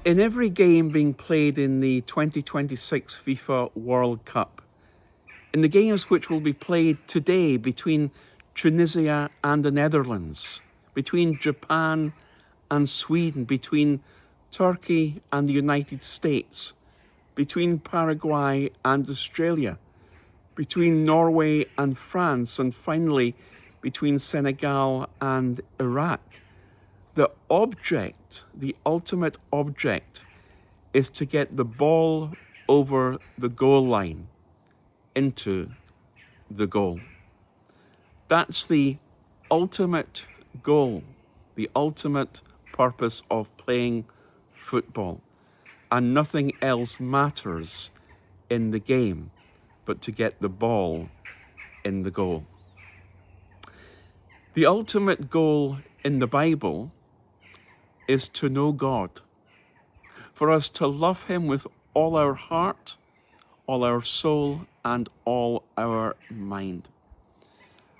In every game being played in the 2026 FIFA World Cup, in the games which will be played today between Tunisia and the Netherlands, between Japan and Sweden, between Turkey and the United States, between Paraguay and Australia, between Norway and France, and finally between Senegal and Iraq, the object, the ultimate object, is to get the ball over the goal line into the goal. That's the ultimate goal, the ultimate purpose of playing football. And nothing else matters in the game but to get the ball in the goal. The ultimate goal in the Bible is to know God, for us to love him with all our heart, all our soul, and all our mind.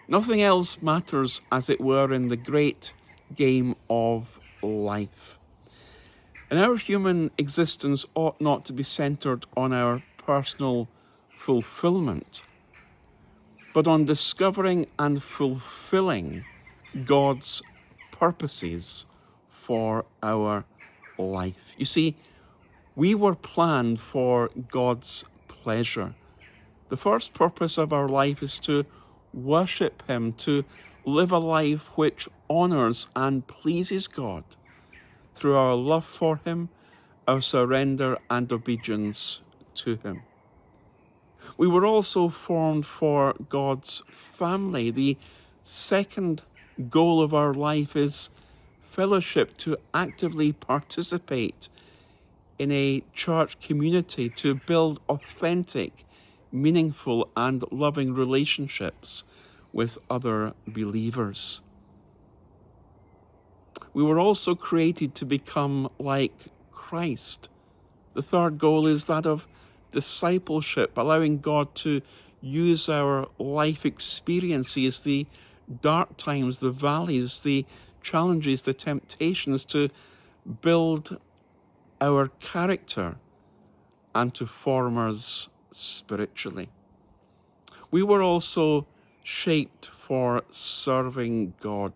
Nothing else matters, as it were, in the great game of life. And our human existence ought not to be centered on our personal fulfillment, but on discovering and fulfilling God's purposes for our life. You see, we were planned for God's pleasure. The first purpose of our life is to worship him, to live a life which honors and pleases God through our love for him, our surrender and obedience to him. We were also formed for God's family. The second goal of our life is fellowship, to actively participate in a church community, to build authentic, meaningful, and loving relationships with other believers. We were also created to become like Christ. The third goal is that of discipleship, allowing God to use our life experiences, the dark times, the valleys, the challenges, the temptations, to build our character and to form us spiritually. We were also shaped for serving God.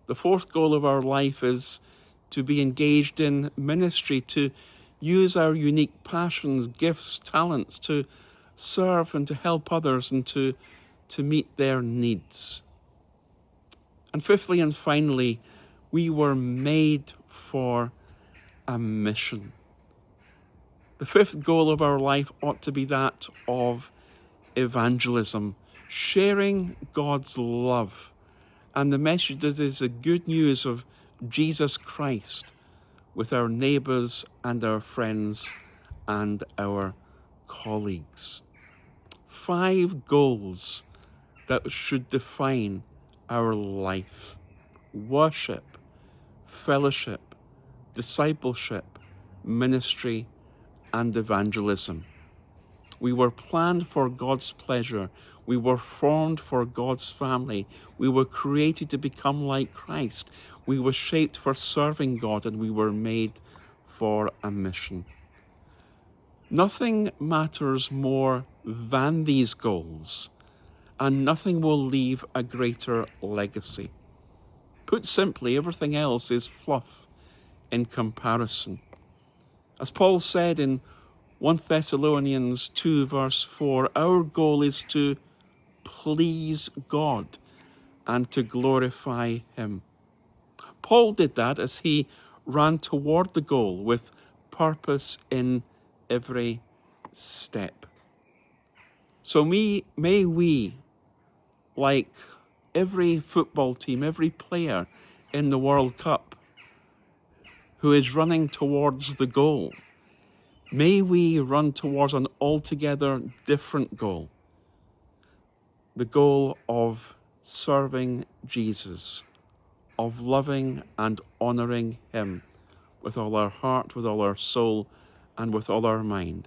The fourth goal of our life is to be engaged in ministry, to use our unique passions, gifts, talents to serve and to help others and to meet their needs. And fifthly and finally, we were made for a mission. The fifth goal of our life ought to be that of evangelism, sharing God's love and the message that is the good news of Jesus Christ with our neighbours and our friends and our colleagues. 5 goals that should define our life: worship, fellowship, discipleship, ministry, and evangelism. We were planned for God's pleasure. We were formed for God's family. We were created to become like Christ. We were shaped for serving God, and we were made for a mission. Nothing matters more than these goals, and nothing will leave a greater legacy. Put simply, everything else is fluff in comparison. As Paul said in 1 Thessalonians 2 verse 4, our goal is to please God and to glorify him. Paul did that as he ran toward the goal with purpose in every step. So may we, like every football team, every player in the World Cup who is running towards the goal, may we run towards an altogether different goal, the goal of serving Jesus, of loving and honouring him with all our heart, with all our soul, and with all our mind.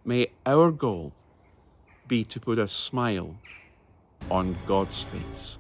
May our goal be to put a smile on God's face.